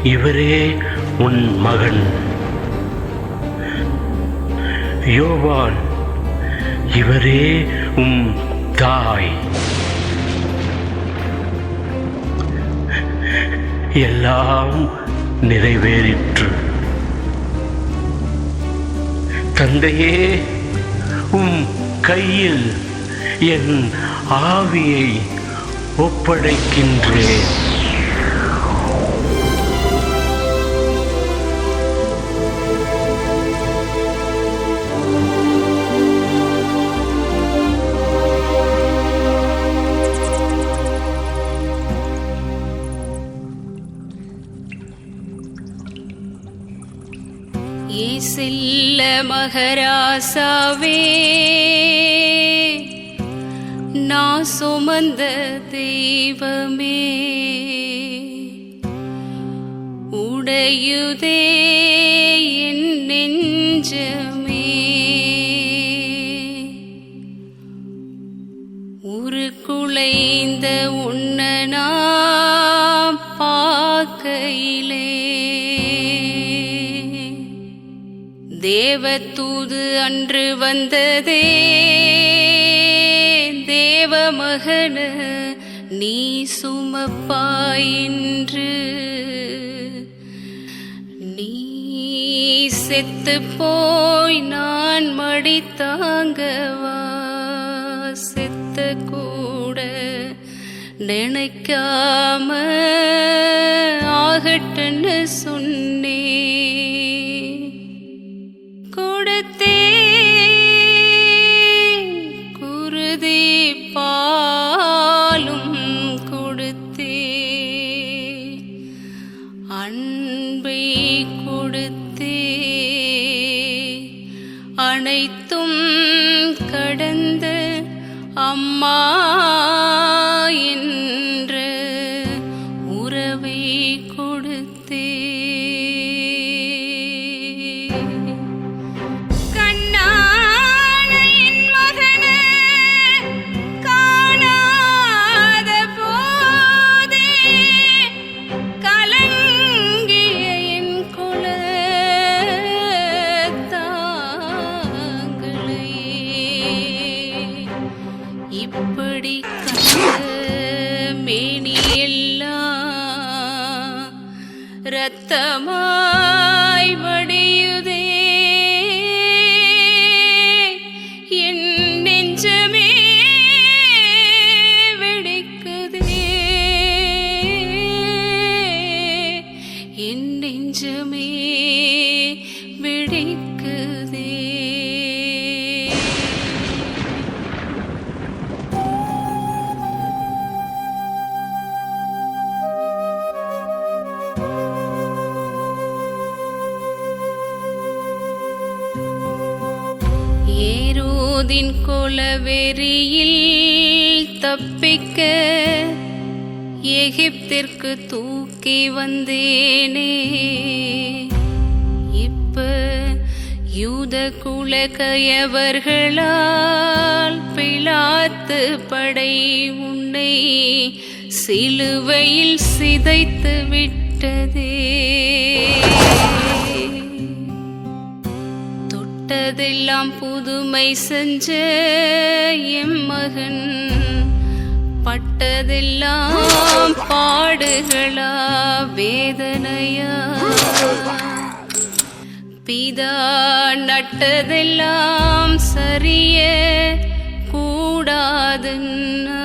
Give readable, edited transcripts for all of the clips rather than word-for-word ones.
இவரே உன் மகன் யோவான், இவரே உம் தாய். எல்லாம் நிறைவேறிற்று. தந்தையே, உம் கையில் என் ஆவியை ஒப்படைக்கின்றேன். செல்ல மகராசாவே, நான் சுமந்த தெய்வமே, உடையுதே என் நெஞ்சமே, உருக்குலைந்த உன்னை நான் பார்க்கையிலே தேவதூது அன்று வந்ததே, தேவமகன நீ சுமப்பாயின்று. நீ செத்து போய் நான் மடித்தாங்கவா, செத்த கூட நினைக்காம ஆகட்டுன்னு சொன்னே. குருதி பாலும் கொடுத்தே, அன்பை கொடுத்தே, அனைத்தும் கடந்த அம்மா என்ற உறவை கொடுத்தே. இப்படி மேனியெல்லாம் இரத்தமாய் வடியுதே, என் நெஞ்சமே வெடிக்குதே, என் நெஞ்சமே வெடிக்குதே. ஏரோதின் கொலவெறியில் தப்பிக்க எகிப்திற்கு தூக்கி வந்தேனே, இப்ப யூத குல கயவர்களால் பிலாத்து படை உன்னை சிலுவையில் சிதைத்து விட்டதே. தொட்டதெல்லாம் புதுமை செஞ்ச எம் மகன், பட்டதெல்லாம் பாடுகளா வேதனையா, பிதா நட்டதெல்லாம் சரிய கூடாதுன்னா,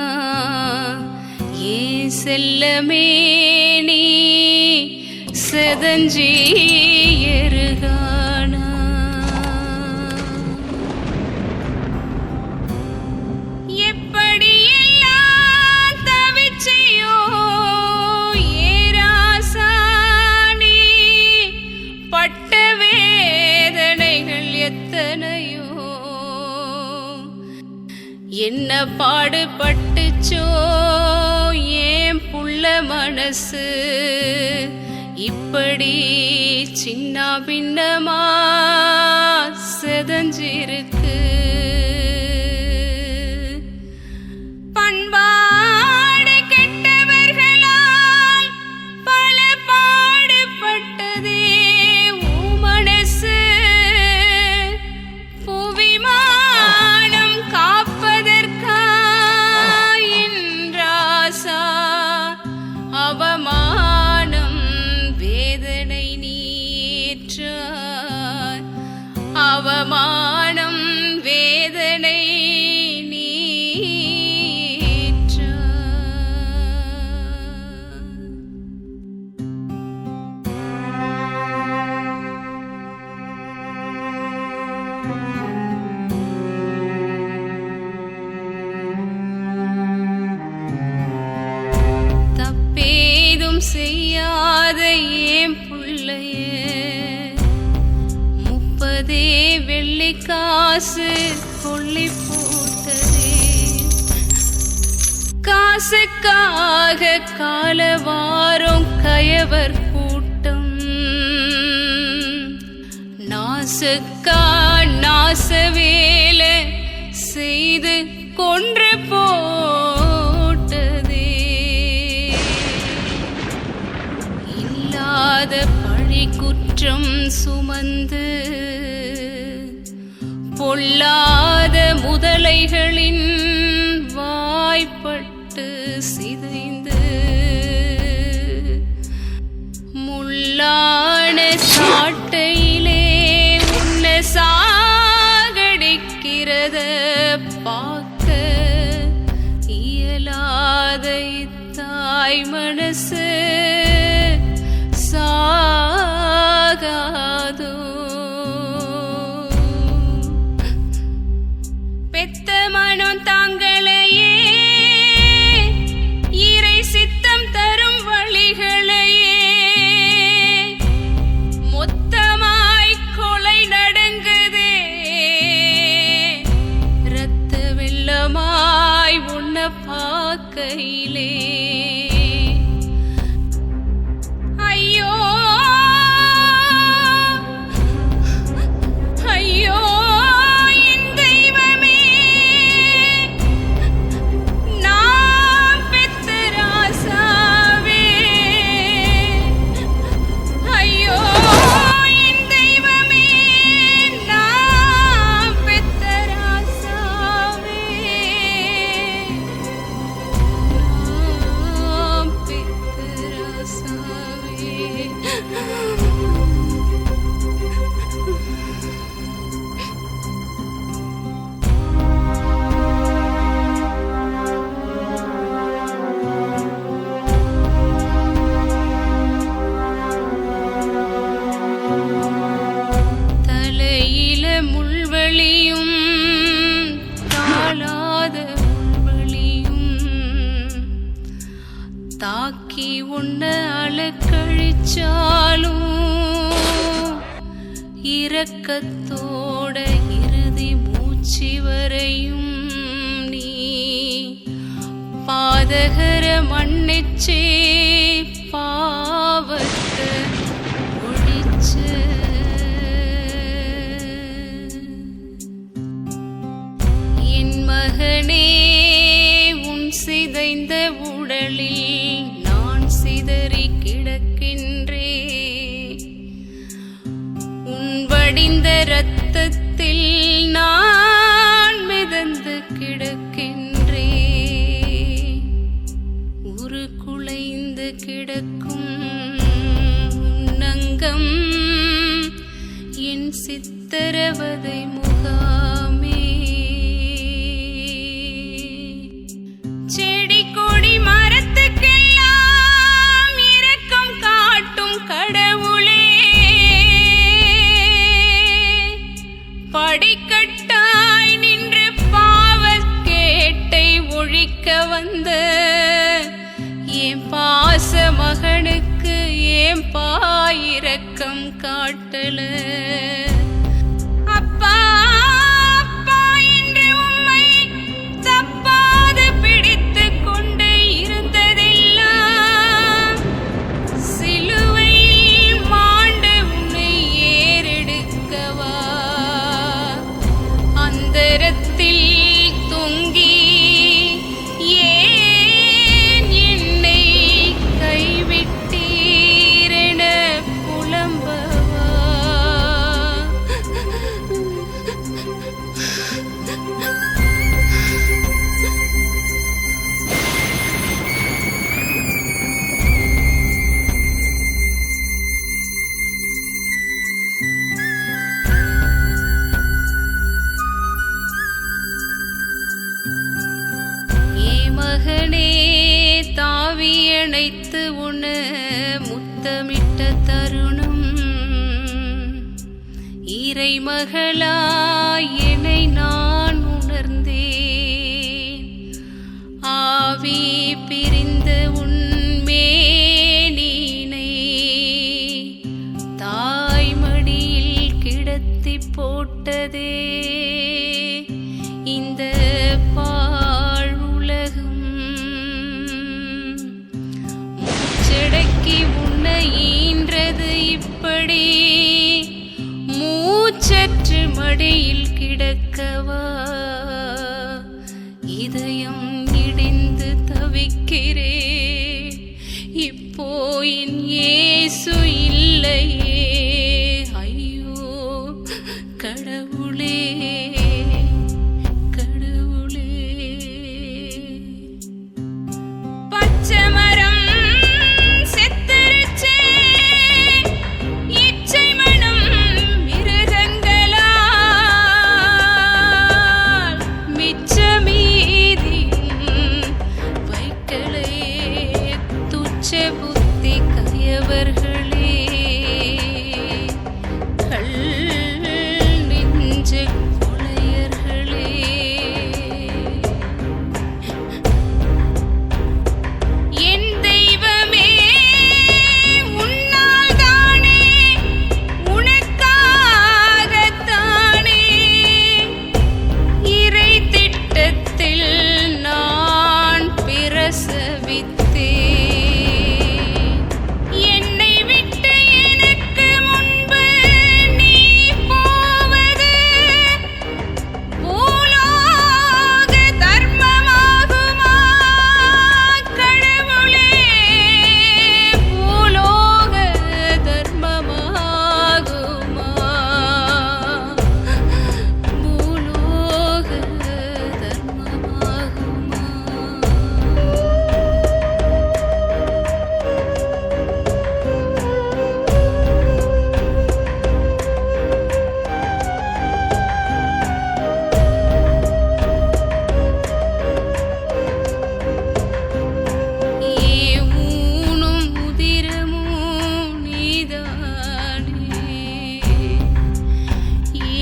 ஏன் செல்லமே நீ செதஞ்சி எருகானா. எப்படியெல்லாம் தவிச்சையோ ஏராசானி, பட்ட வேதனைகள் எத்தனையோ, என்ன பாடுபட்டுச்சோ ஏன் புள்ள மனசு, இப்படி சின்ன பின்னமா செதஞ்சிருக்கு. பண்பாடு கெட்டவர்களால் பல பாடுபட்டேனே, அவமானம் வேதனை தப்பேதும் செய்யாத ஏன் புள்ளைய 30 வெள்ளி காசு கொள்ளி போட்டதே. காசுக்காக காலவாரம் கயவர் கூட்டம் நாசுக்கா நாச வேலை செய்து கொன்று போட்டதே. இல்லாத பழி குற்றம் சுமந்து பொல்லாத முதலைகளின் வாய்ப்பட்டு சிதைந்து முள்ளான சாட்டையிலே உன்ன சாகடிக்கிறத பார்க்க இயலாத இத்தாய் மனசு சாகாதோ. பெத்த மனம் தாங்களையே இறை சித்தம் தரும் வழிகளையே மொத்தமாய் கொலை நடங்குதே. இரத்த வெள்ளமாய் உன்ன பார்க்கையிலே ஐயோ ஐயோ என் தெய்வமே, நான் பெத்த ராசாவே. ஐயோ என் தெய்வமே, நான் பெத்த ராசாவே. நான் பெத்த ராசாவே. தலையில முள்வெளியும் தாழாத முள்வெளியும் தாக்கி உன்ன அலக்கழிச்சாலும் இரக்கத்தோட இறுதி மூச்சு வரையும் நீ பாதகர மன்னிச்சே பாவத்தை ஒழிச்ச. என் மகனே, உன் சிதைந்த உடலில் நான் சிதறி கிடக்கின்றே. உன் வடிந்த இரத்தத்தில் நான் மிதந்து கிடக்கின்றே. உருக்குலைந்து கிடக்கும் உன்னங்கம் என் சித்திரவதை முகாமே. செடி கொடி மரத்துக்கெல்லாம் இரக்கம் காட்டும் கடவுளே, படிக்கட்டாய் நின்று பாவக்கேட்டை ஒழிக்க வந்த என் பாச மகனுக்கு ஏன் பாயிரக்கம் காட்டல. அப்பா அப்பா என்று உம்மை தப்பாது பிடித்து கொண்டு இருந்ததெல்லாம் சிலுவையில் மாண்டு உன்னை ஏறெடுக்கவா அந்தரத்தில் தொங்கி ஏன் என்னை கைவிட்டீரென புலம்பவா. இறைமகளாய் என்னை நான் உணர்ந்தேன். ஆவி பிரிந்த உன்மேனினை தாய்மடியில் கிடத்தி போட்டதே இந்த பாழ் உலகம். மூச்சடக்கி உன்னை ஈன்றது இப்படி, மூச்சற்று மடியில் கிடக்கவா? இதயம் இடிந்து தவிக்கிறேன், இப்போ என் இயேசு இல்லையே. ஐயோ கடவுளே கடவுளே. பச்சை மரம் செத்துருச்சே, இச்சை மனம் மிருகங்களால் மிச்ச மீதியும் வைக்கலே. துச்ச புத்தி கயவர்களே, கல் நெஞ்ச கொலையர்களே. என் தெய்வமே உன்னால் தானே, உனக்காகத்தானே இறை திட்டத்தில் நான் பிரசவித்தேன். என்னை விட்டு எனக்கு முன்பு நீ போவது பூலோக தர்மமாகுமா? கடவுளே பூலோக தர்மமாகுமா? பூலோக தர்மமாகுமா? ஊனும் உதிரமும் நீதானே,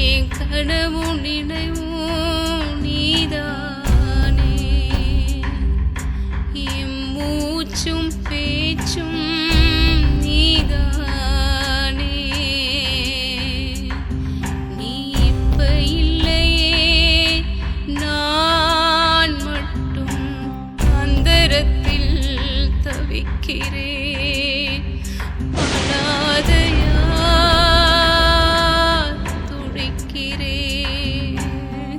என் கனவும் நினைவும் நீதானே, என் மூச்சும் பேச்சும் நீதானே. நீ இப்ப இல்லையே, நான் மட்டும் அந்தரத்தில் தவிக்கிறேன். அனாதையா துடிக்கிறேன்.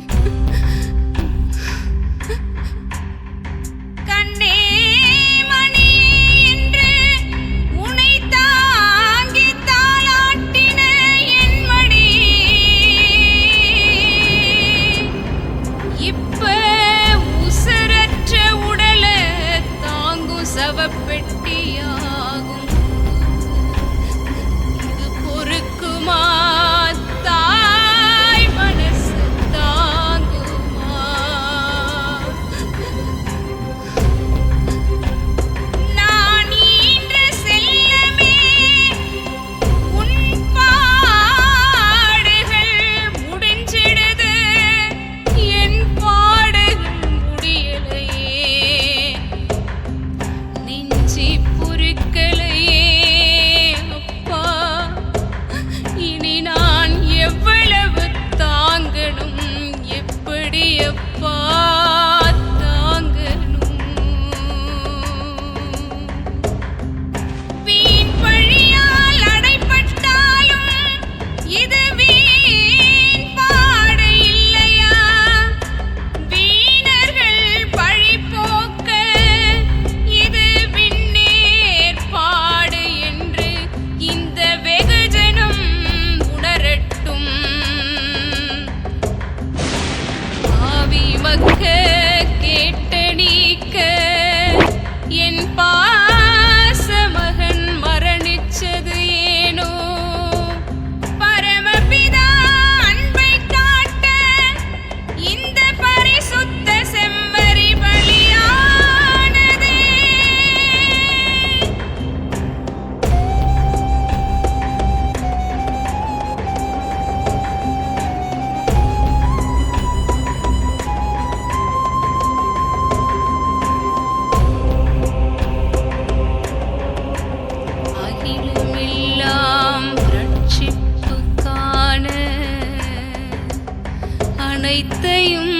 அனைத்தையும்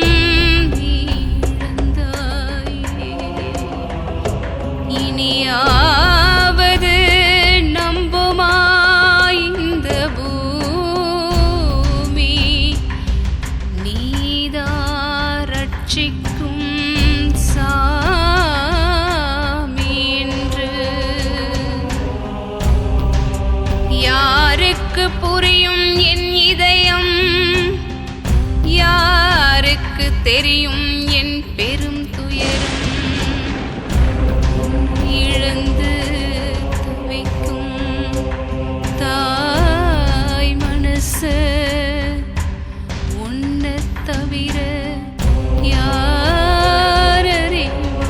நீ இழந்தாயே. இனியாவது நம்புமா இந்த பூமி, நீதான் ரட்சிக்கும் சாமி என்று. யாருக்கு புரியும் என் இதயம், யாருக்கு தெரியும் என் பெரும் துயரம். இழந்து தவிக்கும் தாய் மனசு உன்னை தவிர யார் அறிவார்,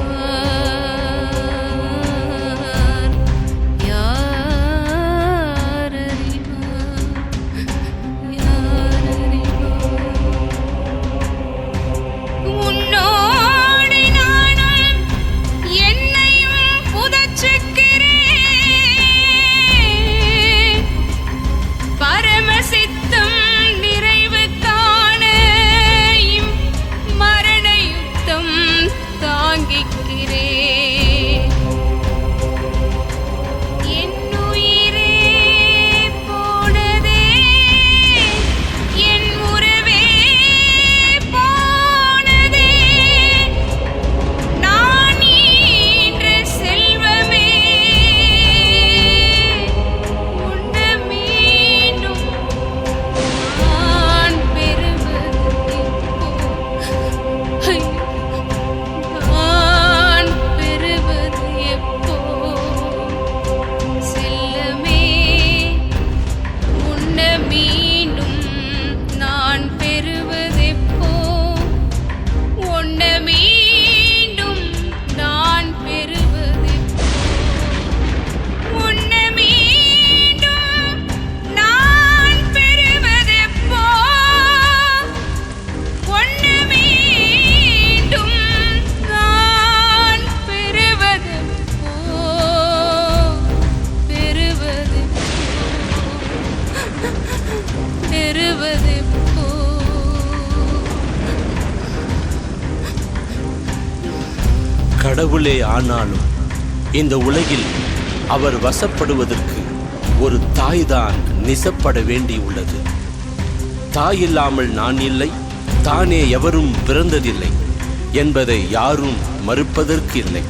யார் அறிவார், யார் அறிவார். உன்னோடு நானும் என்னையும் புதைச்சுக்கிறேன். பரமசித்தம் நிறைவு காண இம் மரண யுத்தம் தாங்கிக்கிறேன். என் உயிரே போனதே, என் உறவே போனதே, நான் ஈன்ற செல்வமே உன்னை மீண்டும் நான் பெறுவது எப்போ? நான் பெறுவது எப்போ? செல்லமே, உன்னை மீண்டும் நான் பெறுவது எப்போ? உன்னை மீண்டும் நான் பெறுவது எப்போ? உன்னை மீண்டும் நான் பெறுவது எப்போ? உன்னை மீண்டும் நான் பெறுவது எப்போ? பெறுவது எப்போ? பெறுவது எப்போ? கடவுளே ஆனாலும் இந்த உலகில் அவர் வசப்படுவதற்கு ஒரு தாய்தான் நிசப்பட வேண்டியுள்ளது. தாய் இல்லாமல் நான் இல்லை, தானே எவரும் பிறந்ததில்லை என்பதை யாரும் மறுப்பதற்கு இல்லை.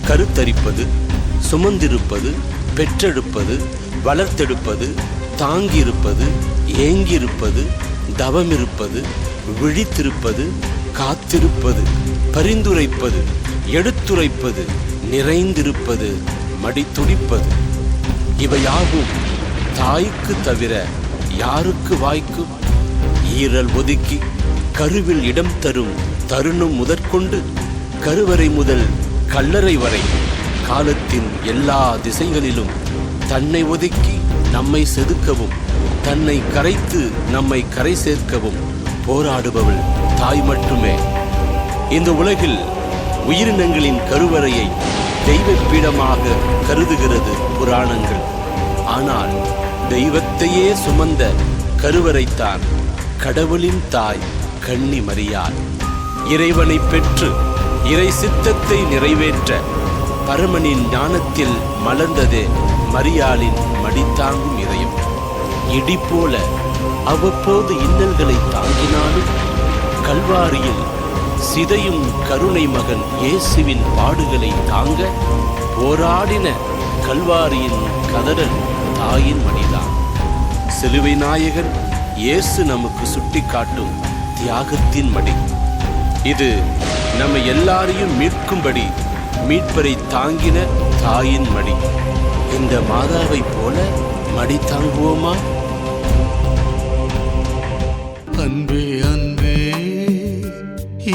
கருத்தரிப்பது, சுமந்திருப்பது, பெற்றெடுப்பது, வளர்த்தெடுப்பது, தாங்கியிருப்பது, ஏங்கியிருப்பது, தவமிருப்பது, விழித்திருப்பது, காத்திருப்பது, பரிந்துரைப்பது, எடுத்துரைப்பது, நிறைந்திருப்பது, மடித்துடிப்பது, இவையாவும் தாய்க்கு தவிர யாருக்கு வாய்க்கும்? ஈரல் ஒதுக்கி கருவில் இடம் தரும் தருணம் முதற்கொண்டு கருவறை முதல் கல்லறை வரை காலத்தின் எல்லா திசைகளிலும் தன்னை ஒதுக்கி நம்மை செதுக்கவும், தன்னை கரைத்து நம்மை கரை சேர்க்கவும் போராடுபவள் தாய் மட்டுமே. இந்த உலகில் உயிரினங்களின் கருவறையை தெய்வ பீடமாக கருதுகிறது புராணங்கள். ஆனால் தெய்வத்தையே சுமந்த கருவறைத்தான் கடவுளின் தாய் கன்னி மரியாள். இறைவனை பெற்று இறை சித்தத்தை நிறைவேற்ற பரமனின் ஞானத்தில் மலர்ந்ததே மரியாளின் மடித்தாங்கும் இதயம். இடி போல அவ்வப்போது இன்னல்களை தாங்கினாலும் கல்வாரியில் சிதையும் கருணை மகன் இயேசுவின் பாடுகளை தாங்க போராடின கல்வாரியின் கதறல் தாயின் மடிதான். சிலுவை நாயகன் இயேசு நமக்கு சுட்டிக்காட்டும் தியாகத்தின் மடி. இது நம்ம எல்லாரையும் மீட்கும்படி மீட்பரை தாங்கின தாயின் மடி. இந்த மாதாவை போல மடி தாங்குவோமா? அன்பே அன்பே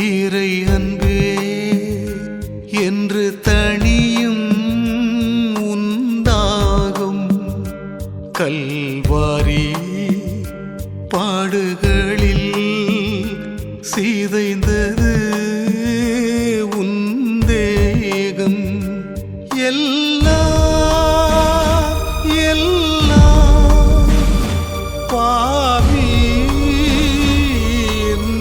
ஈரை அன்பே என்று தனியும் உண்டாகும் கல்வாரி பாடுகளில் சீதைந்தது உன் தேகம். எல்லாம் பாவி என்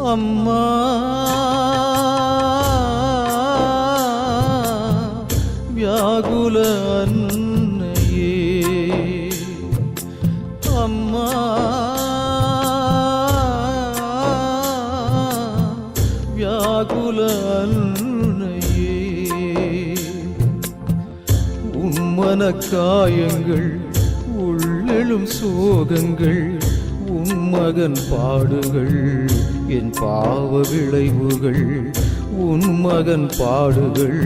அம்மா வியாகுல அன்னையே அம்மா வியாகுல அன்னையே உன்மன காயங்கள் உள்ளெழும் சோகங்கள் உன் மகன் பாடுகள் என் பாவ விளைவுகள் உன் மகன் பாடுகள்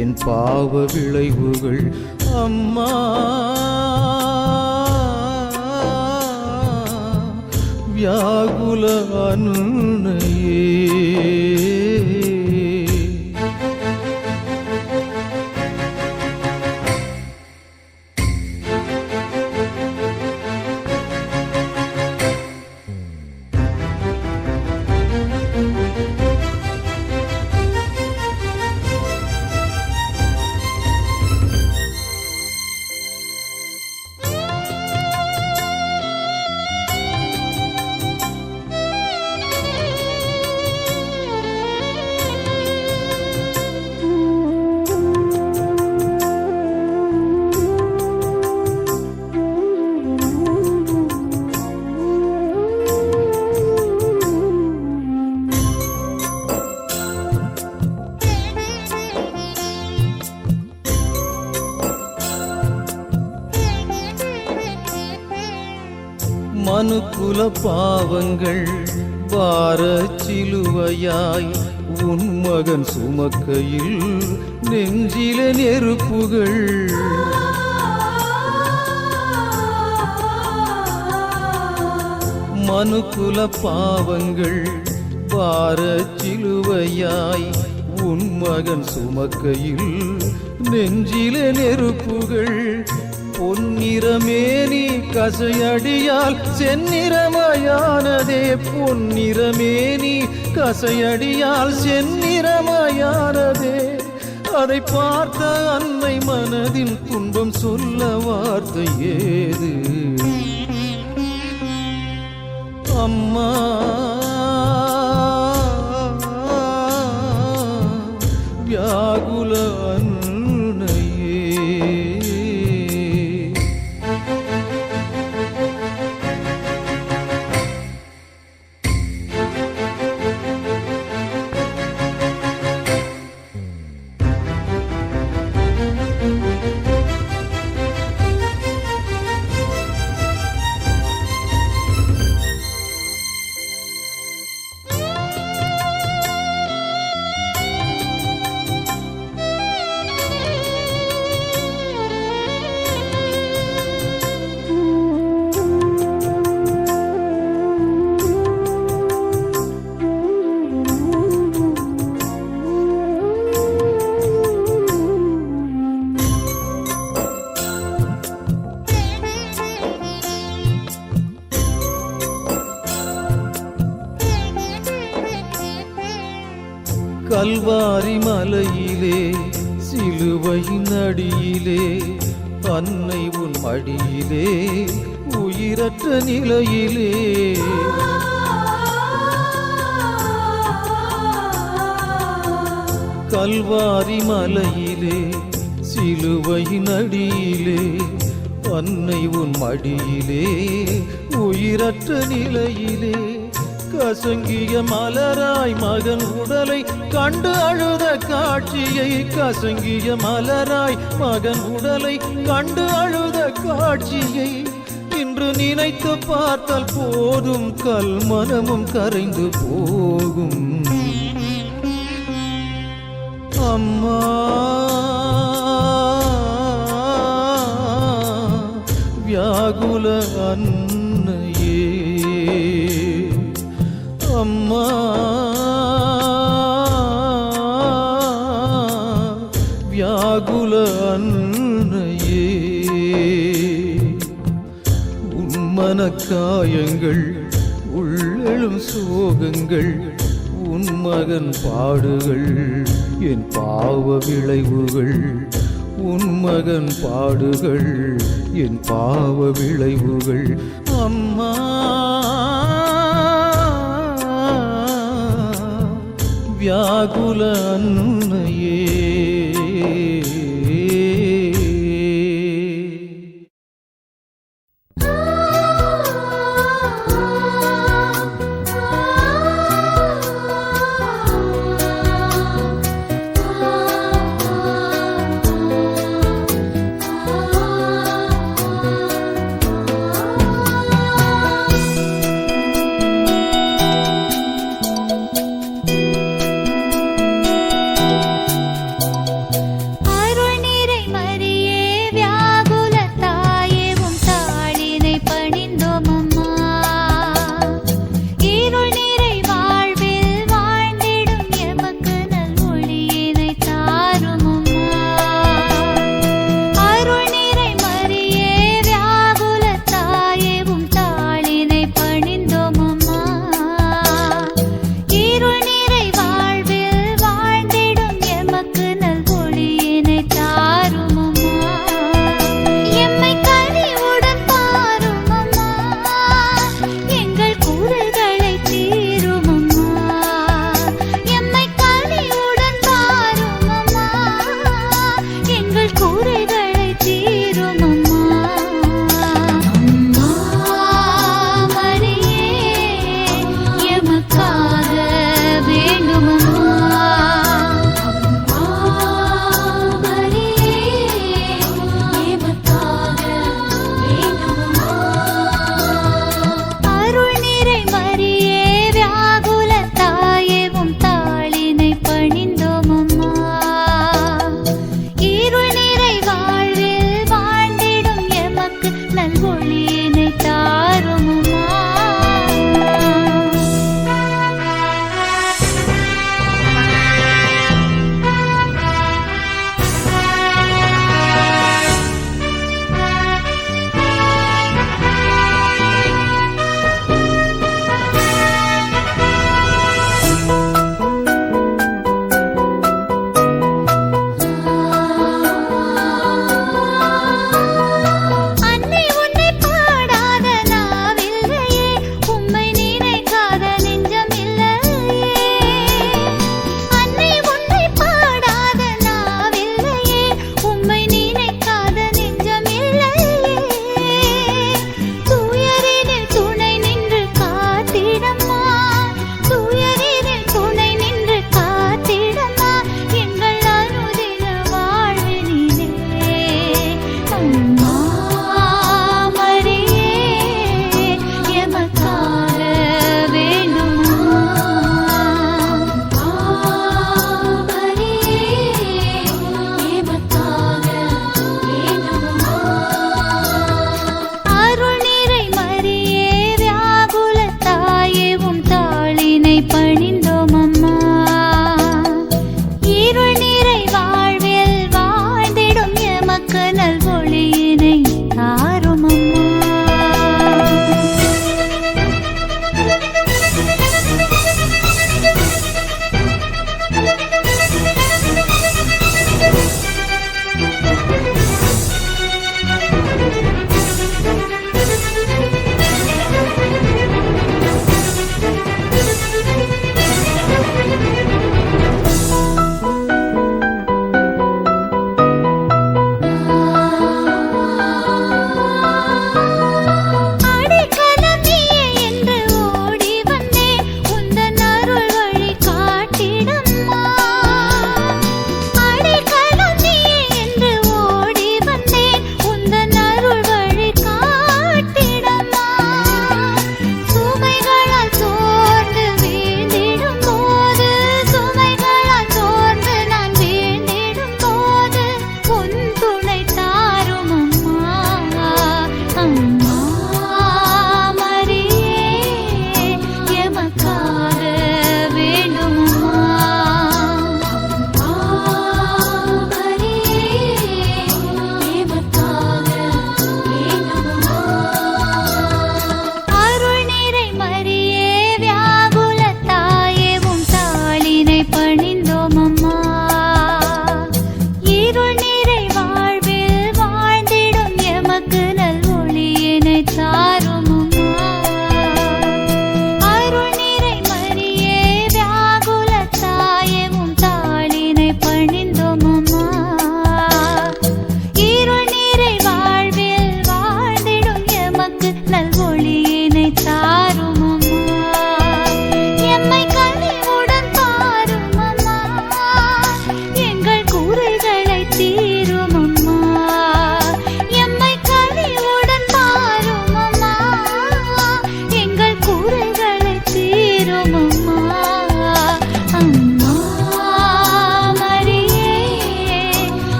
என் பாவ விளைவுகள் அம்மா வியாகுல அன்னையே மனுக்குல பாவங்கள் பாரச் சிலுவையாய் உன் மகன் சுமக்கையில் நெஞ்சில நெருப்புகள் மனுக்குல பாவங்கள் பாரச் சிலுவையாய் உன் மகன் சுமக்கையில் நெஞ்சில நெருப்புகள் பொன்னிறமேனி கசையடியால் செந்நிறமயானதே பொன்னிறமேனி கசையடியால் செந்நிறமயானதே அதை பார்த்த அன்னை மனதின் துன்பம் சொல்ல வார்த்தை ஏது அம்மா வியாகுல அன்னையே கல்வாரி மலையிலே சிலுவையின் அடியிலே அன்னை உன் மடியிலே உயிரற்ற நிலையிலே கல்வாரி மலையிலே சிலுவையின் அடியிலே அன்னை உன் மடியிலே உயிரற்ற நிலையிலே கசங்கிய மலராய் மகன் உடலை கண்டு அழுத காட்சியை கசங்கிய மலராய் மகன் உடலை கண்டு அழுத காட்சியை இன்று நினைத்து பார்த்தால் போதும் கல்மனமும் கரைந்து போகும் அம்மா வியாகுல அன்னையே அம்மா வியாகுல அன்னையே உன்மன காயங்கள் உள்ளெழும் சோகங்கள் உன் மகன் பாடுகள் என் பாவ விளைவுகள் உன் மகன் பாடுகள் என் பாவ விளைவுகள் அம்மா வியாகுல அன்னையே.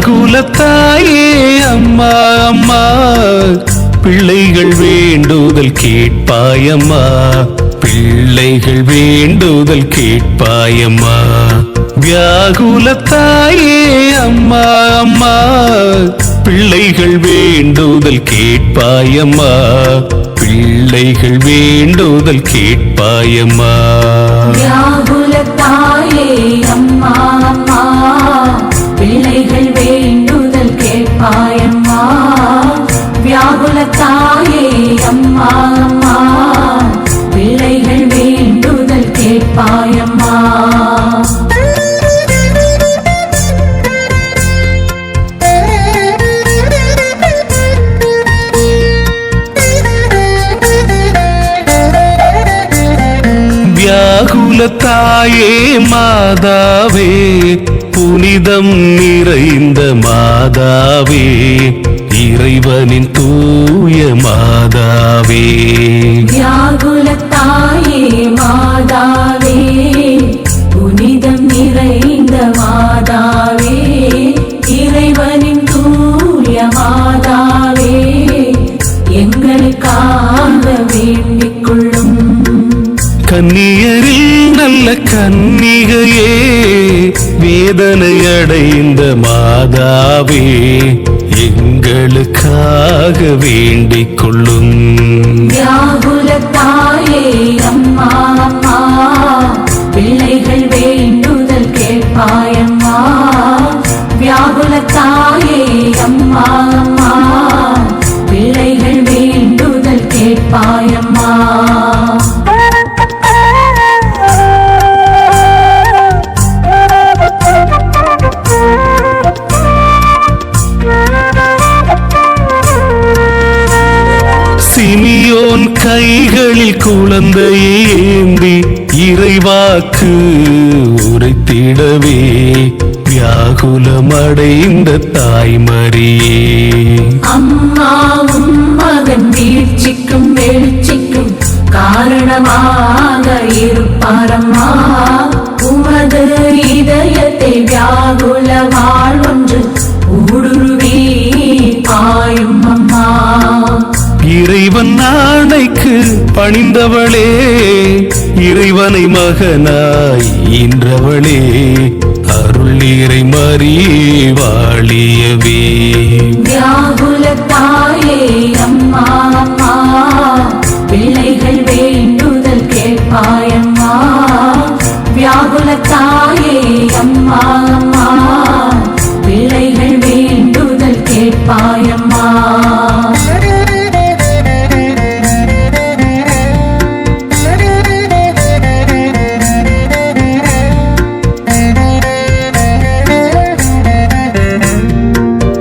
வியாகுலத்தாயே அம்மா அம்மா பிள்ளைகள் வேண்டுதல் கேட்பாயம்மா பிள்ளைகள் வேண்டுதல் கேட்பாயம்மா வியாகுலத்தாயே அம்மா அம்மா பிள்ளைகள் வேண்டுதல் கேட்பாயம்மா பிள்ளைகள் வேண்டுதல் கேட்பாயம்மா வியாகுலத்தாயே அம்மா அம்மா பிள்ளைகள் வேண்டுதல் கேட்பாயம்மா வியாகுலத்தாயே அம்மா அம்மா பிள்ளைகள் வேண்டுதல் கேட்பாயம்மா வியாகுலத்தாயே மாதாவே புனிதம் நிறைந்த மாதாவே இறைவனின் தூய மாதாவே வியாகுலத்தாயே மாதாவே புனிதம் நிறைந்த மாதாவே இறைவனின் தூய மாதாவே எங்களுக்காக வேண்டிக் கொள்ளும் கன்னியரில் நல்ல கன்னிகையே வேதனை அடைந்த மாதாவே எங்களுக்காக வேண்டிக் கொள்ளும் வியாகுலத்தாயே அம்மா அம்மா பிள்ளைகள் வேண்டுதல் கேட்பாயம்மா வியாகுலத்தாயே அம்மா அம்மா பிள்ளைகள் வேண்டுதல் கேட்பாயம்மா சிமியோன் கைகளில் குழந்தையை ஏந்தி இறைவாக்கு உரைத்திடவே வியாகுலமடைந்த தாய்மரியே அம்மாவும் மகன் வீழ்ச்சிக்கும் எழுச்சிக்கும் காரணமாக இருப்பாரம்மா உமது இதயத்தை வியாகுல வாழ்வொன்று ஊடுருவி பாயும் அம்மா இறைவன் நாடைக்கு பணிந்தவளே இறைவனை மகனாய் ஈன்றவளே அருள் இறை மரியே வாழியவே வியாகுலத்தாயே அம்மா அம்மா பிள்ளைகள் வேண்டுதல் கேட்பாயம்மா வியாகுலத்தாயே அம்மா அம்மா பிள்ளைகள் வேண்டுதல் கேட்பாயம்மா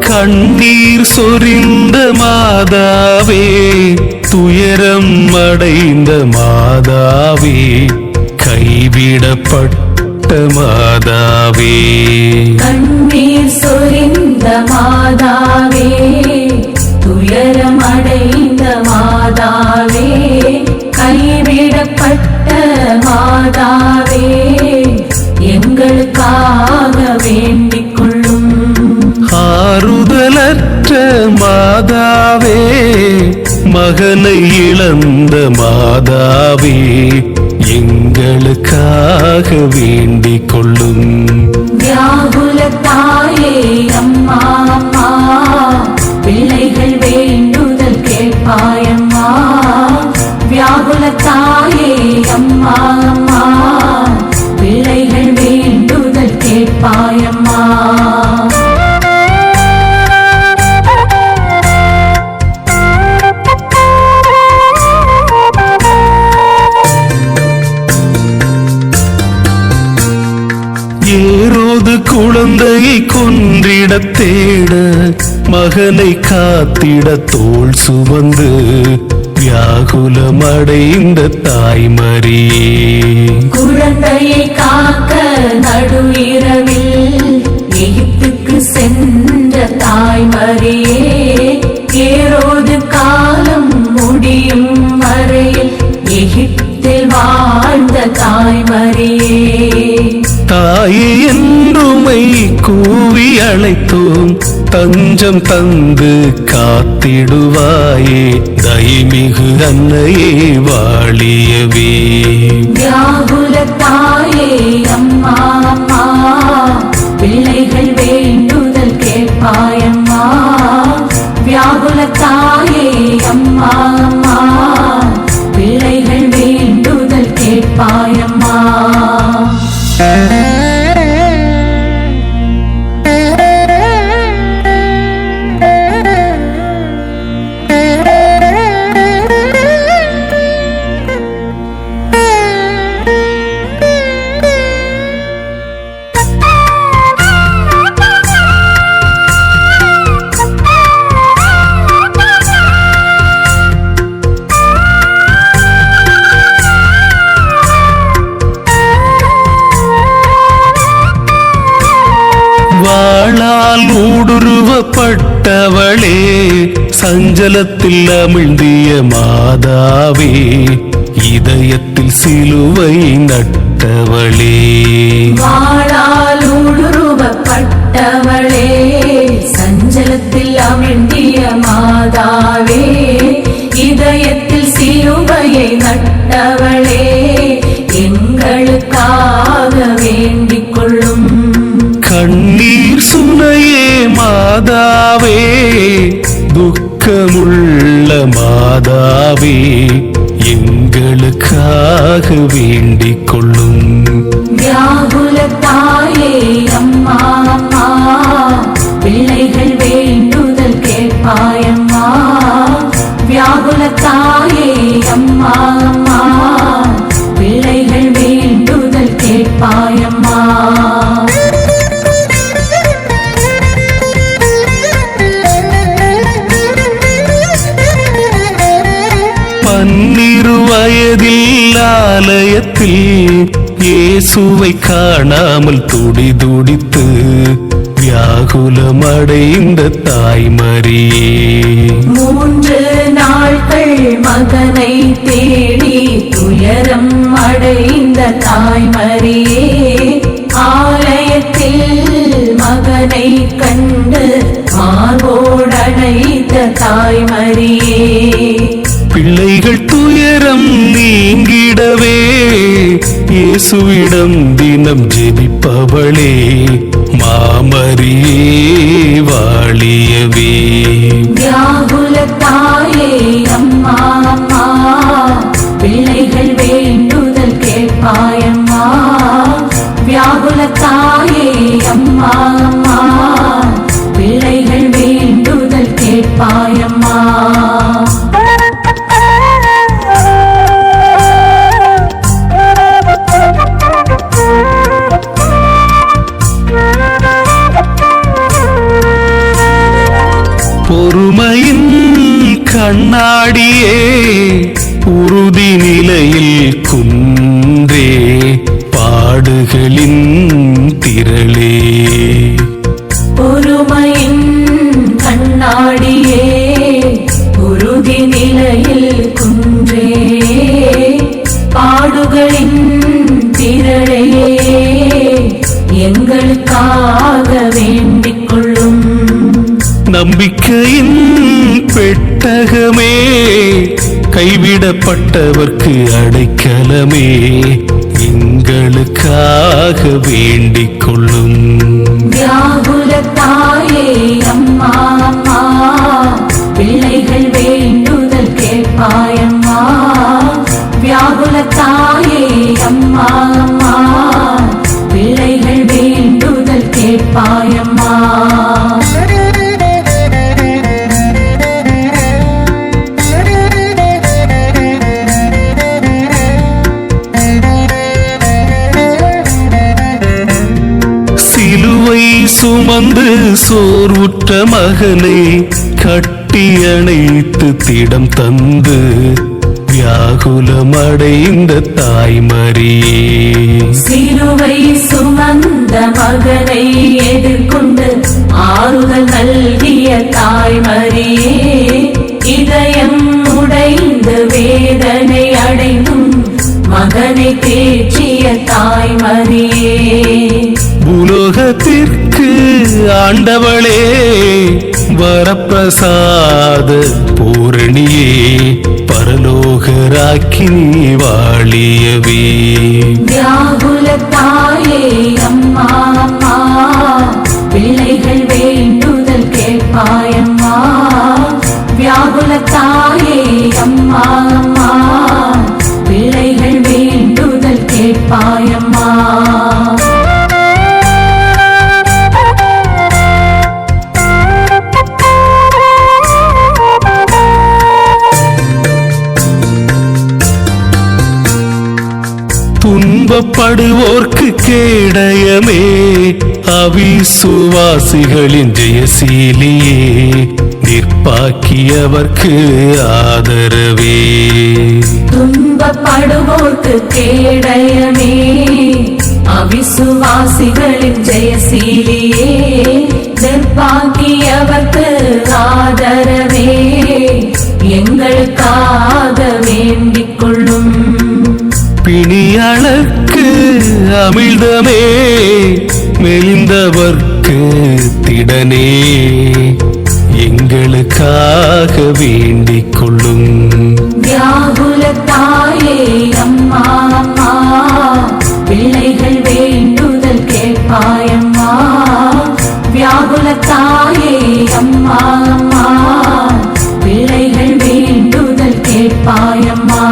கண்ணீர் சொரிந்த மாதாவே துயரம் அடைந்த மாதாவே கைவிடப்பட்ட மாதாவே கண்ணீர் சொரிந்த மாதாவே துயரம் அடைந்த மாதாவே கைவிடப்பட்ட மாதாவே எங்களுக்காக வேண்டிக் கொள்ளும் ஆறுதலற்ற மாதாவே மகனை இழந்த மாதாவே எங்களுக்காக வேண்டிக் கொள்ளும் வியாகுலத்தாயே அம்மா அம்மா பிள்ளைகள் வேண்டுதல் கேட்பாயம்மா வியாகுலத்தாயே அம்மா அம்மா பிள்ளைகள் வேண்டுதல் கேட்பாயம்மா ஏரோது குழந்தையை கொன்றிட தேட மகனை காத்திட தோள் சுமந்து வியாகுலமடைந்த தாய்மரியே குழந்தையை காக்க நடு இரவில் எகிப்துக்கு சென்ற தாய்மரியே ஏரோது காலம் முடியும் வரையில் எகிப்தில் வாழ்ந்த தாய்மரியே தாயே என்றும் உமை கூவி அழைத்தோம், தஞ்சம் தந்து காத்திடுவாயே தயமிகு அன்னையே வாழியவே. வியாகுல தாயே அம்மா அம்மா, பிள்ளைகள் வேண்டுதல் கேட்பாயம்மா. வியாகுல தாயே அம்மா அம்மா, பிள்ளைகள் வேண்டுதல் கேட்பாயம்மா. வாளால் ஊடுருவப்பட்டவளே, சஞ்சலத்தில் அமிழ்ந்திய மாதாவே, இதயத்தில் சிலுவை நட்டவளே. வாளால் ஊடுருவப்பட்டவளே, சஞ்சலத்தில் அமிழ்ந்திய மாதாவே, இதயத்தில் சிலுவையை நட்டவளே, எங்களுக்காக வேண்டிக் கொள்ளும். கண்ணீர் சுனையே மாதாவே, துக்கமுள்ள மாதாவே, எங்களுக்காக வேண்டிக் கொள்ளும். வியாகுல தாயே அம்மா அம்மா, பிள்ளைகள் வேண்டுதல் கேட்பாயம்மா. வியாகுல தாயே அம்மா அம்மா, பிள்ளைகள் வேண்டுதல் கேட்பாயம்மா. பன்னிரு வயதில் ஆலயத்தில் இயேசுவை காணாமல் துடிதுடித்து வியாகுலமடைந்த தாய்மரியே. 3 நாட்கள் மகனை தேடி துயரம் அடைந்த தாய்மரியே, ஆலயத்தில் மகனை கண்டு மார்போடணைத்த தாய்மரியே. பிள்ளைகள் துயரம் நீங்கிடவே இயேசுவிடம் தினம் ஜெபிப்பவளே, மாமரியே வாழியவே. வியாகுல தாயே அம்மா அம்மா, பிள்ளைகள் வேண்டுதல் கேட்பாயம்மா. வியாகுல தாயே அம்மா அம்மா, பிள்ளைகள் வேண்டுதல் கேட்பாயம்மா. பொறுமையின் கண்ணாடியே, உறுதி நிலையில் குன்றே, பாடுகளின் திரளே. பொறுமையின் கண்ணாடியே, உறுதி நிலையில் குன்றே, பாடுகளின் திரளே, எங்களுக்காக வேண்டிக் கொள்ளும். நம்பிக்கையின் பெட்டகமே, கைவிடப்பட்டவர்க்கு அடைக்கலமே, எங்களுக்காக வேண்டிக் கொள்ளும். வியாகுல தாயே அம்மா அம்மா, பிள்ளைகள் வேண்டுதல் கேட்பாயம்மா. வியாகுல தாயே அம்மா அம்மா, பிள்ளைகள் வேண்டுதல் கேட்பாயம்மா. சிலுவை சுமந்து சோர்வுற்ற மகனை கட்டி அணைத்து திடம் தந்து வியாகுலமடைந்த தாய்மரியே. சிலுவை சுமந்த மகனை எதிர்கொண்டு ஆறுதல் நல்கிய தாய்மரியே, இதயம் உடைந்து வேதனை அடைந்தும் மகனை தேற்றிய தாய்மரியே. பூலோக உலகத்திற்கு ஆண்டவளே வரப்பிரசாத பூரணியே பரலோகராக்கினி வாழியவே. வியாகுல தாயே அம்மா அம்மா பிள்ளைகள் வேண்டுதல் கேட்பாயம்மா. வியாகுல தாயே அம்மா அம்மா பிள்ளைகள் வேண்டுதல் கேட்பாயம்மா. துன்பப்படுவோர்க்கு கேடயமே அவிசுவாசிகளின் ஜெயசீலியே நிற்பாக்கியவர்க்கு ஆதரவே. துன்பப்படுவோர்க்கு கேடயமே அவிசுவாசிகளின் ஜெயசீலியே நிற்பாக்கியவர்க்கு ஆதரவே. எங்களுக்காக வேண்டிக் கொள்ளும். பிணியாளர்க்கு அமிழ்தமே மெலிந்தவர்க்கு திடனே எங்களுக்காக வேண்டிக் கொள்ளும். வியாகுல தாயே அம்மா அம்மா பிள்ளைகள் வேண்டுதல் கேட்பாயம்மா. வியாகுல தாயே அம்மா அம்மா பிள்ளைகள் வேண்டுதல் கேட்பாயம்மா.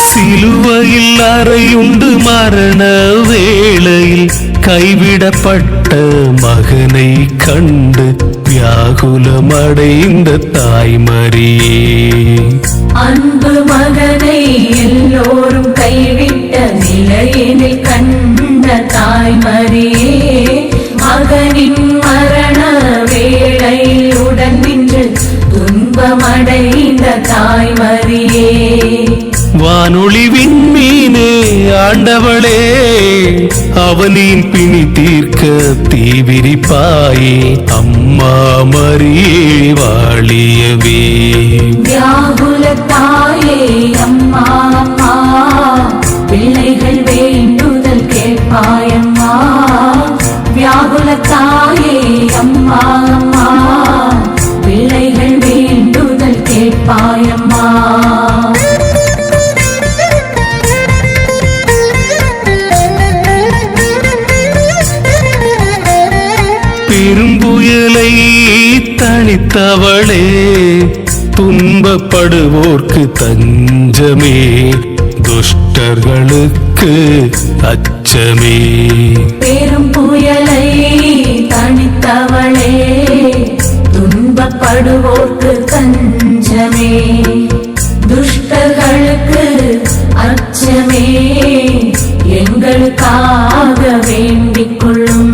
சிலுவையில் அறையுண்டு மரண வேளையில் கைவிடப்பட்ட மகனை கண்டு வியாகுலமடைந்த தாய்மரியே. அன்பு மகனை எல்லோரும் கைவிட்ட நிலையினில் கண்ட தாய்மரியே. மகனின் மரண வேளையில் உடன் நின்று துன்பமடைந்த தாய்மரியே. வானொளி விண்மீனே ஆண்டவளே அவனின் பிணி தீர்க்க தீவிரிப்பாயே அம்மா மரியே வாழியவே. வியாகுல தாயே அம்மா அம்மா பிள்ளைகள் வேண்டுதல் கேட்பாயம்மா. வியாகுல தாயே அம்மா அம்மா பிள்ளைகள் வேண்டுதல் கேட்பாயம்மா. பெரும்புயலை தனித்தவளே துன்பப்படுவோர்க்கு தஞ்சமே துஷ்டர்களுக்கு அச்சமே. பெரும் புயலை தனித்தவளே துன்பப்படுவோர்க்கு தஞ்சமே துஷ்டர்களுக்கு அச்சமே. எங்களுக்காக வேண்டிக் கொள்ளும்.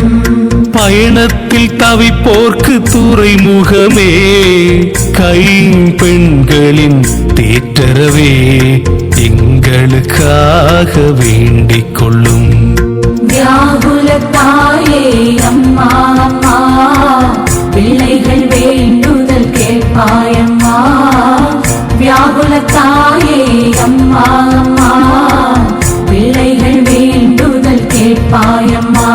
பயணத்தில் தவிப்போர்க்கு துறைமுகமே கைம்பெண்களின் தேற்றரவே எங்களுக்காக வேண்டிக் கொள்ளும். வியாகுல தாயே அம்மா அம்மா பிள்ளைகள் வேண்டுதல் கேட்பாயம்மா. வியாகுல தாயே அம்மா அம்மா பிள்ளைகள் வேண்டுதல் கேட்பாயம்மா.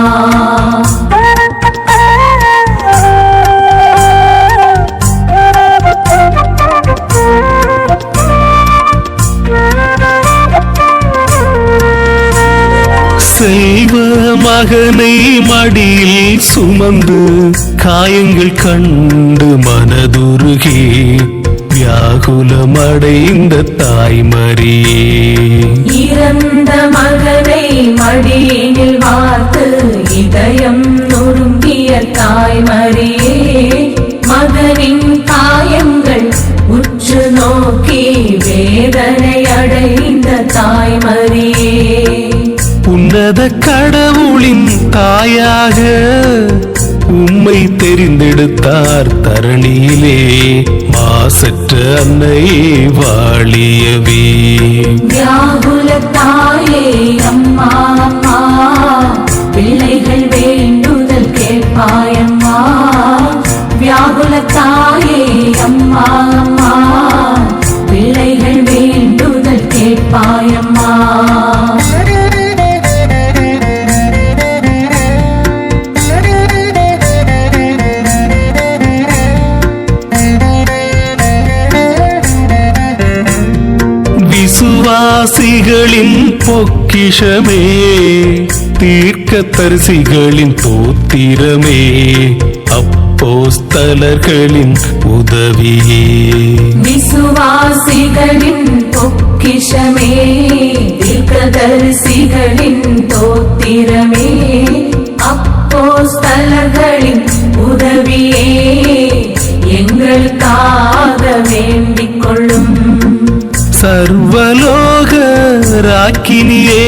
செல்வ மகனை மடியில் சுமந்து காயங்கள் கண்டு மனதுருகி வியாகுலமடைந்த தாய்மரியே. இறந்த மகனை மடியினில் வார்த்து இதயம் நொறுங்கிய தாய்மரியே. மகனின் காயங்கள் உற்று நோக்கி வேதனை அடைந்த தாய்மரியே. உன்னத கடவுளின் தாயாக உம்மை தெரிந்தெடுத்தார் தரணியிலே மாசற்ற அன்னையே வாழியவே. வியாகுல தாயே அம்மா அம்மா, பிள்ளைகள் வேண்டுதல் கேட்பாயம்மா. வியாகுல தாயே அம்மா அம்மா, பிள்ளைகள் வேண்டுதல் கேட்பாயம்மா. விசுவாசிகளின் பொக்கிஷமே, தீர்க்கதரிசிகளின் தோத்திரமே, அப்போஸ்தலர்களின் உதவியே. விசுவாசிகளின் பொக்கிஷமே, தீர்க்கதரிசிகளின் தோத்திரமே, அப்போஸ்தலர்களின் உதவியே, எங்களுக்காக வேண்டிக் கொள்ளும். சர்வலோக ராக்கினியே,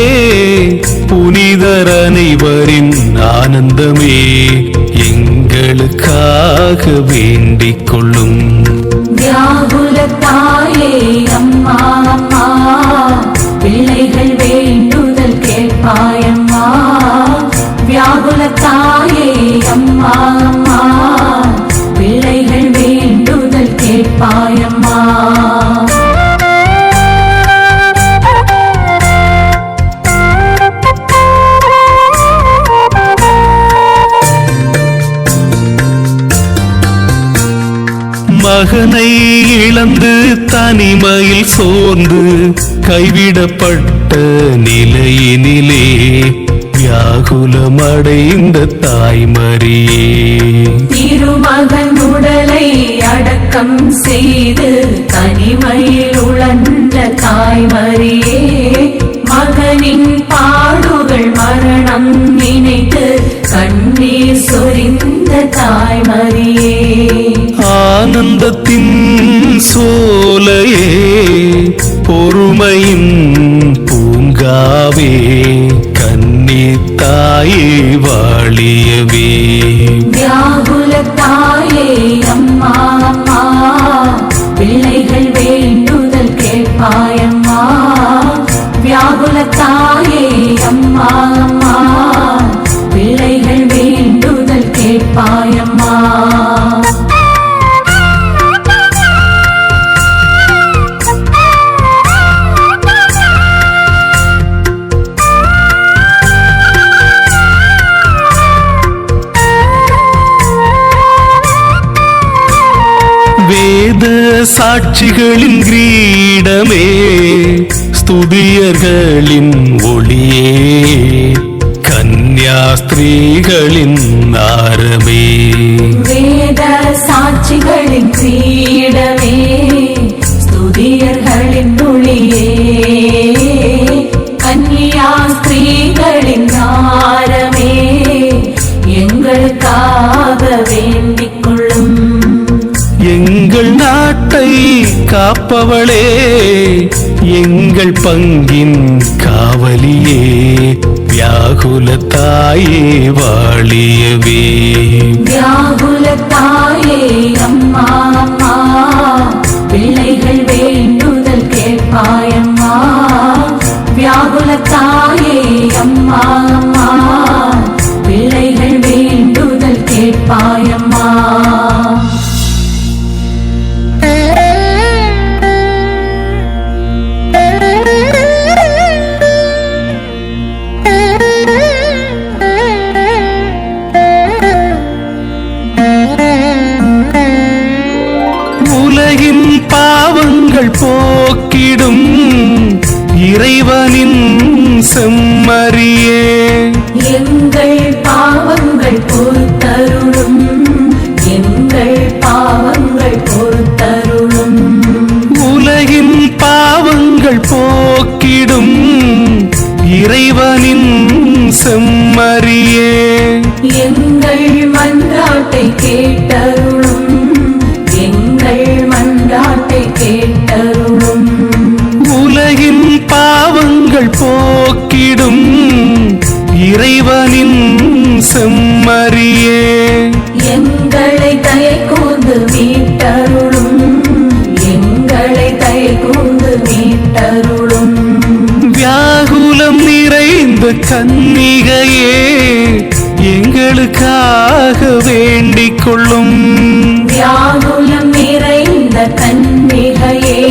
புனிதர் அனைவரின் ஆனந்தமே, எங்களுக்காக வேண்டிக் கொள்ளும். வியாகுல தாயே அம்மா அம்மா, பிள்ளைகள் வேண்டுதல் கேட்பாயம்மா. வியாகுல தாயே அம்மா அம்மா, பிள்ளைகள் வேண்டுதல் கேட்பாயம்மா. மகனை இழந்து தனிமையில் சோர்ந்து கைவிடப்பட்ட நிலையினிலே வியாகுலமடைந்த தாய்மரியே. திருமகன் உடலை அடக்கம் செய்து தனிமையில் உழன்ற தாய்மரியே, மகனின் பாடுகள் மரணம் நினைத்து கண்ணீர் சொரிந்த தாய்மரியே. ஆனந்தத்தின் சோலையே, பொறுமையின் பூங்காவே, கன்னி தாயே வாழியவே. வியாகுல தாயே அம்மா அம்மா, பிள்ளைகள் வேண்டுதல் கேட்பாயம்மா. வியாகுல தாயே அம்மா அம்மா, பிள்ளைகள் வேண்டுதல் கேட்பாயம்மா. வேத சாட்சிகளின் கிரீடமே, ஸ்துதியர்களின் ஒளியே, கன்னியாஸ்திரீகளின் ஆரமே. வேத சாட்சிகளின் கிரீடமே, ஸ்துதியர்களின் ஒளியே, கன்னியாஸ்திரீகளின் ஆரமே, எங்களுக்காக வேண்டிக் கொள்ளும். எங்கள் நாட்டை காப்பவளே, எங்கள் பங்கின் காவலியே, வியாகுல தாயே வாழியவே. வியாகுல தாயே அம்மா அம்மா, பிள்ளைகள் வேண்டுதல் கேட்பாயம்மா. வியாகுல தாயே அம்மா அம்மா, பிள்ளைகள் வேண்டுதல் கேட்பாயம்மா. உலகின் பாவங்கள் போக்கிடும் இறைவனின் செம்மறியே, எங்கள் பாவங்கள் பொறுத்தருளும், எங்கள் பாவங்கள் பொறுத்தருளும். உலகின் பாவங்கள் போக்கிடும் இறைவனின் செம்மறியே, எங்கள் மன்றாட்டை கேட்டருளும், எங்கள் மன்றாட்டை கேட்டருளும். உலகின் பாவங்கள் போக்கிடும் இறைவனின் செம்மறியே எங்களை தயை கூர்ந்து மீட்டருளும் எங்களை தயை கூர்ந்து மீட்டருளும் வியாகுலம் நிறைந்த கன்னிகையே எங்களுக்காக வேண்டிக் கொள்ளும் வியாகுலம் நிறைந்த கன்னிகையே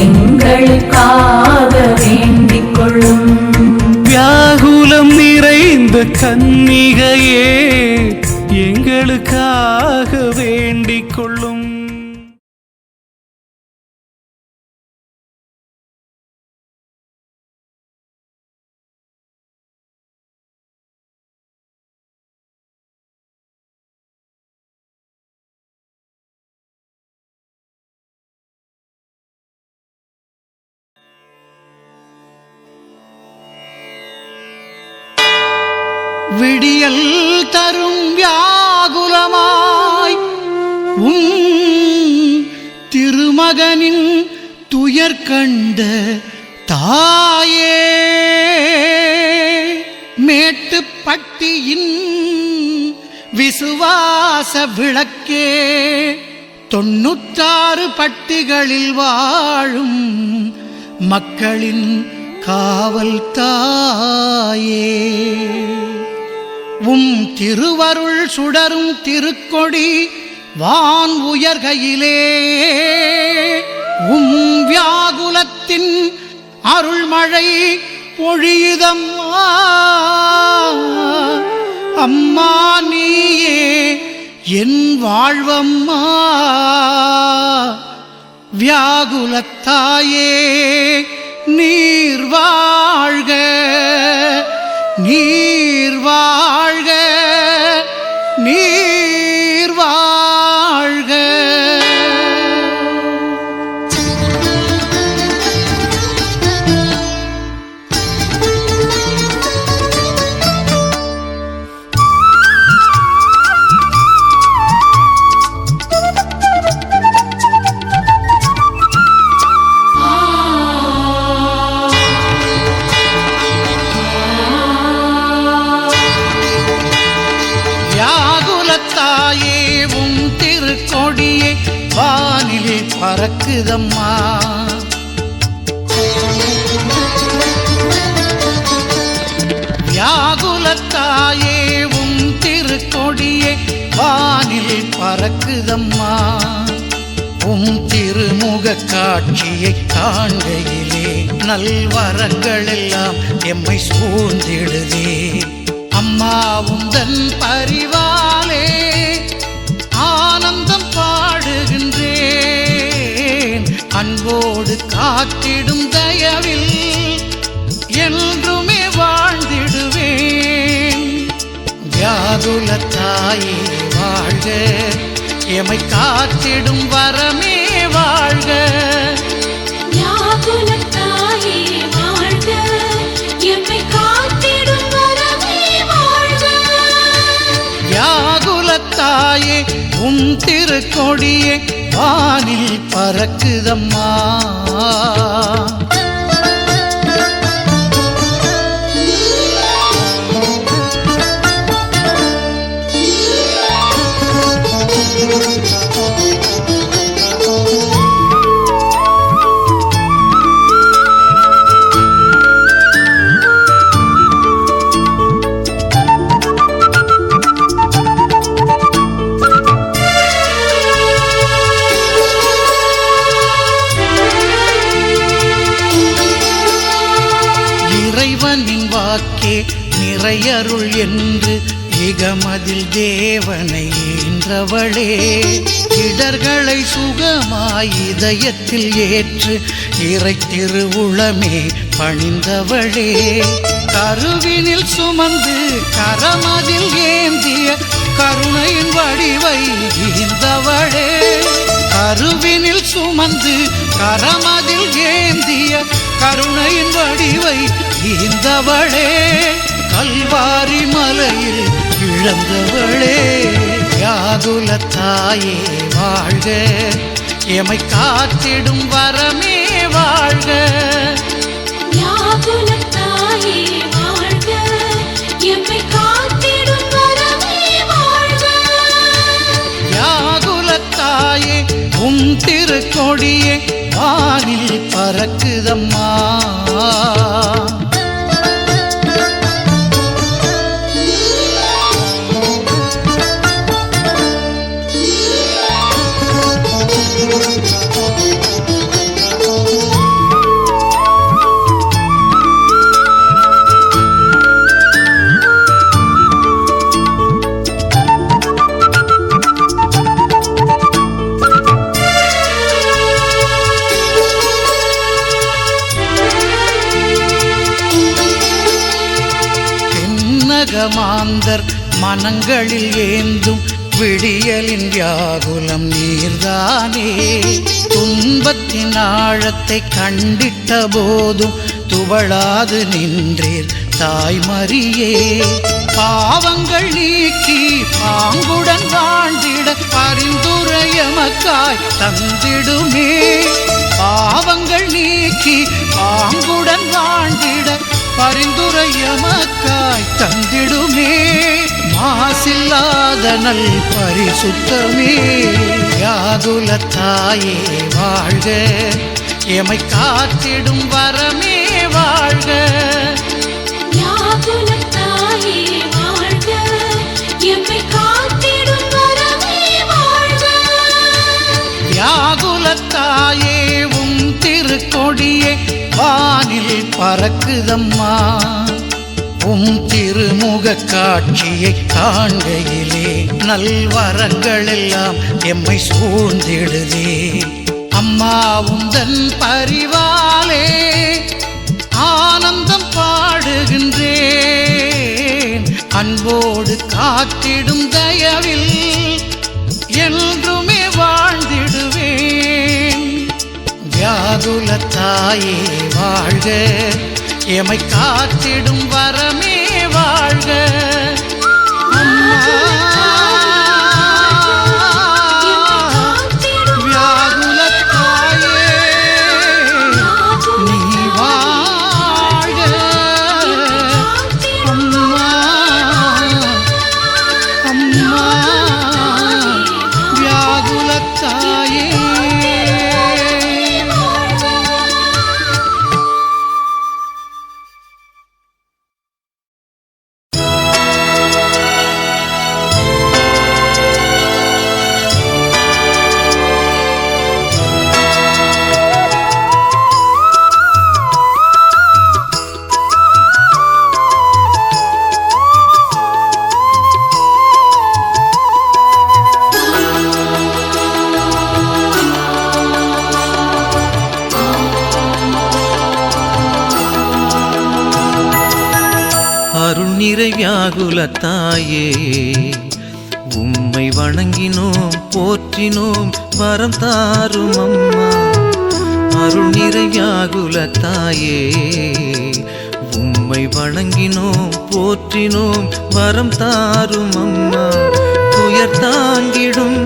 எங்களுக்காக வேண்டிக் கொள்ளும் வியாகுலம் நிறைந்த கன்னிகையே எங்களுக்காக வேண்டிக் கொள்ளும் விடியல் தரும் வியாகுலமாய் திருமகனின் துயர் கண்ட தாயே மேட்டுப்பட்டியின் விசுவாச விளக்கே 96 பட்டிகளில் வாழும் மக்களின் காவல் தாயே திருவருள் சுடரும் திருக்கொடி வான் உயர்கையிலே வியாகுலத்தின் அருள்மழை பொழியுதம்மா அம்மா நீயே என் வாழ்வம்மா வியாகுலத்தாயே நீர் வாழ்க நீர் வாழ்க நீர் வாழ்க திருக்கொடியே வானிலே பறக்குதம்மா வியாகுலத்தாயே திருக்கொடியே வானிலே பறக்குதம்மா திருமுக காட்சியை காண்கையிலே நல்வரங்கள் எல்லாம் எம்மை சூழ்ந்திடுதே அம்மா உந்தன் பரிவாலே ஆனந்தம் பாடுகின்றேன் அன்போடு காத்திடும் தயவில் என்றுமே வாழ்ந்திடுவேன் வியாகுலத்தாயே வாழ்க எமை காத்திடும் வரமே வாழ்க வியாகுலத்தாயே வாழ்க எம்மை காத்திடும் வரமே வாழ்க வியாகுலத்தாயே திருக்கொடியே வானில் பறக்குதம்மா இறைவனின் வாக்கே நிறையருள் என்று இகமதில் தேவனை ஈன்றவளே இடர்களை சுகமாய் இதயத்தில் ஏற்று இறை திருவுளமே பணிந்தவளே கருவினில் சுமந்து கரமதில் ஏந்திய கருணையின் வடிவை ஈந்தவளே கருவினில் சுமந்து கரமதில் ஏந்திய கருணையின் வடிவை ஈந்தவளே கல்வாரி மலையில் இழந்தவளே வியாகுலத்தாயே வாழ்க எமை காத்திடும் வரமே வாழ்க வியாகுலத்தாயே வாழ்க திருக்கொடியே வானில் பறக்குதம்மா. மாந்தர் மனங்களில் ஏந்தும் விடியலின் வியாகுலம் நீர்தானே. துன்பத்தின் ஆழத்தை கண்டிட்ட போதும் துவளாது நின்றீர் தாய்மரியே. பாவங்கள் நீக்கி பாங்குடன் வாழ்ந்திட பரிந்துரையமக்காய் தந்திடுமே. பாவங்கள் நீக்கி பாங்குடன் வாழ்ந்திட பரிந்துரையமக்காய் தந்திடுமே. மாசில்லாத நல் பரிசுத்தமே. வியாகுல தாயே வாழ்க, எமை காத்திடும் வரமே வாழ்க. வியாகுல தாயே வாழ்க, எம்மை காத்திடும் வரமே வாழ்க. வியாகுல தாயே உம் திருக்கொடியே வானில் பறக்குதம்மா. உம் திருமுக காட்சியை காண்கையிலே நல்வரங்கள் எல்லாம் எம்மை சூழ்ந்திடுதே. அம்மா உந்தன் பரிவாலே ஆனந்தம் பாடுகின்றேன். அன்போடு காத்திடும் தயவில் என்றுமே வாழ்ந்திடுவேன். வியாகுல தாயே வாழ்க, எமை காத்திடும் வரமே வாழ்க. வியாகுல தாயே நீ வாழ்க. அம்மா அம்மா வியாகுல தாயே. அருள் நிறை வியாகுல தாயே உம்மை வணங்கினோம் போற்றினோம் வரம் தாரும் அம்மா. அருள் நிறை வியாகுல தாயே உம்மை வணங்கினோம் போற்றினோம் வரம் தாரும் அம்மா. துயர் தாங்கிடும்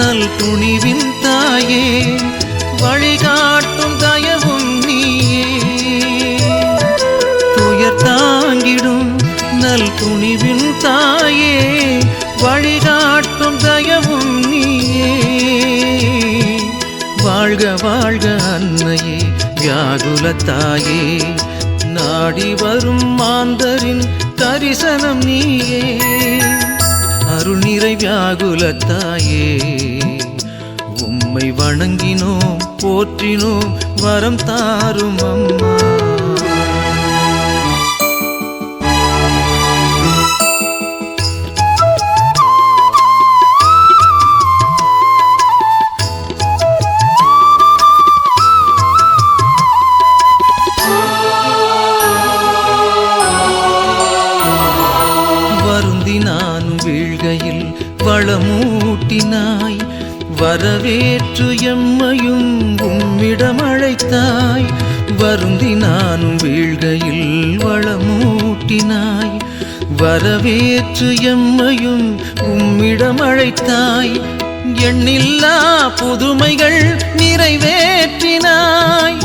நல் துணிவின் தாயே வழிகாட்டும் தயவும் நீயே. துயர் தாங்கிடும் நல் துணிவின் தாயே வழிகாட்டும் தயவும் நீயே. வாழ்க வாழ்க அன்னையே வியாகுல தாயே, நாடி வரும் மாந்தரின் தரிசனம் நீயே. அருள் நிறை வியாகுல தாயே உம்மை வணங்கினோம் போற்றினோம் வரம் தாரும் அம்மா. வருந்தி நான் வீழ்கையில் வளமூட்டினாய், வரவேற்று எம்மையும் உம்மிடம் அழைத்தாய். வருந்தி நான் வீழ்கையில் வளமூட்டினாய், வரவேற்று எம்மையும் உம்மிடம் அழைத்தாய். எண்ணில்லா புதுமைகள் நிறைவேற்றினாய்.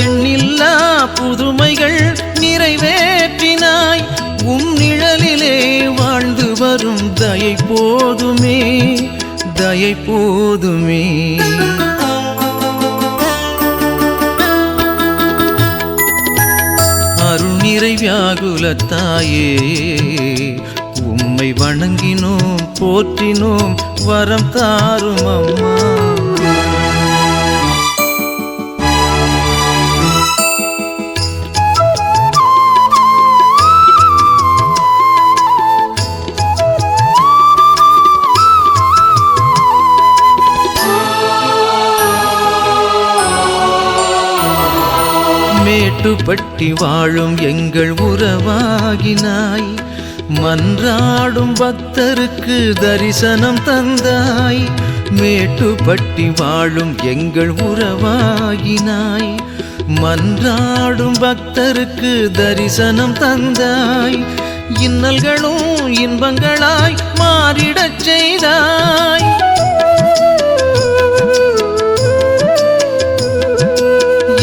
எண்ணில்லா புதுமைகள் நிறைவேற்றினாய். உம் நிழலிலே வாழ்ந்து வரும் தயை போ நிறை வியாகுல தாயே உம்மை வணங்கினோம் போற்றினோம் வரம் தாரும் அம்மா. மேட்டுப்பட்டி வாழும் எங்கள் உறவாகினாய், மன்றாடும் பக்தருக்கு தரிசனம் தந்தாய். மேட்டுப்பட்டி வாழும் எங்கள் உறவாகினாய், மன்றாடும் பக்தருக்கு தரிசனம் தந்தாய். இன்னல்களும் இன்பங்களாய் மாறிடச் செய்தாய்.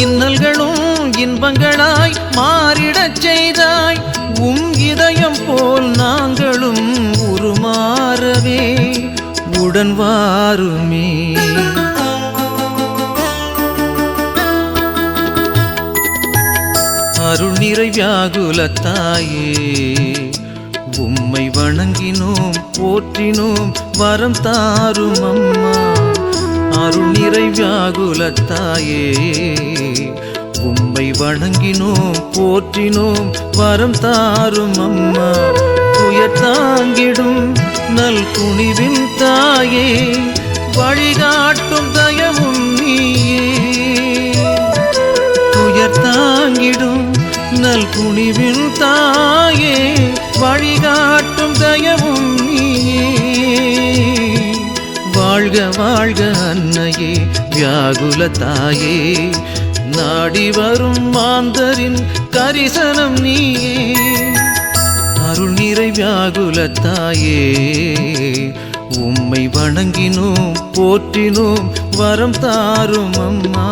இன்னல்களும் இன்பங்களாய் மாறிடச் செய்தாய். இதயம் போல் நாங்களும் உருமாறவே உடன் வாருமே. அருள் நிறை வியாகுல தாயே உம்மை வணங்கினோம் போற்றினோம் வரம் தாரும் அம்மா. அருள் நிறை வியாகுல தாயே உம்மை வணங்கினோம் போற்றினோம் வரம் தாரும் அம்மா. துயர் தாங்கிடும் நல் துணிவின் தாயே வழிகாட்டும் தயவும் நீயே. துயர் தாங்கிடும் நல் துணிவின் தாயே வழிகாட்டும் தயவும் நீயே. வாழ்க வாழ்க அன்னையே வியாகுல தாயே நாடி வரும் மாந்தரின் கரிசனம் நீயே. அருள் நிறை வியாகுல தாயே உம்மை வணங்கினோம் போற்றினோம் வரம் தாரும் அம்மா.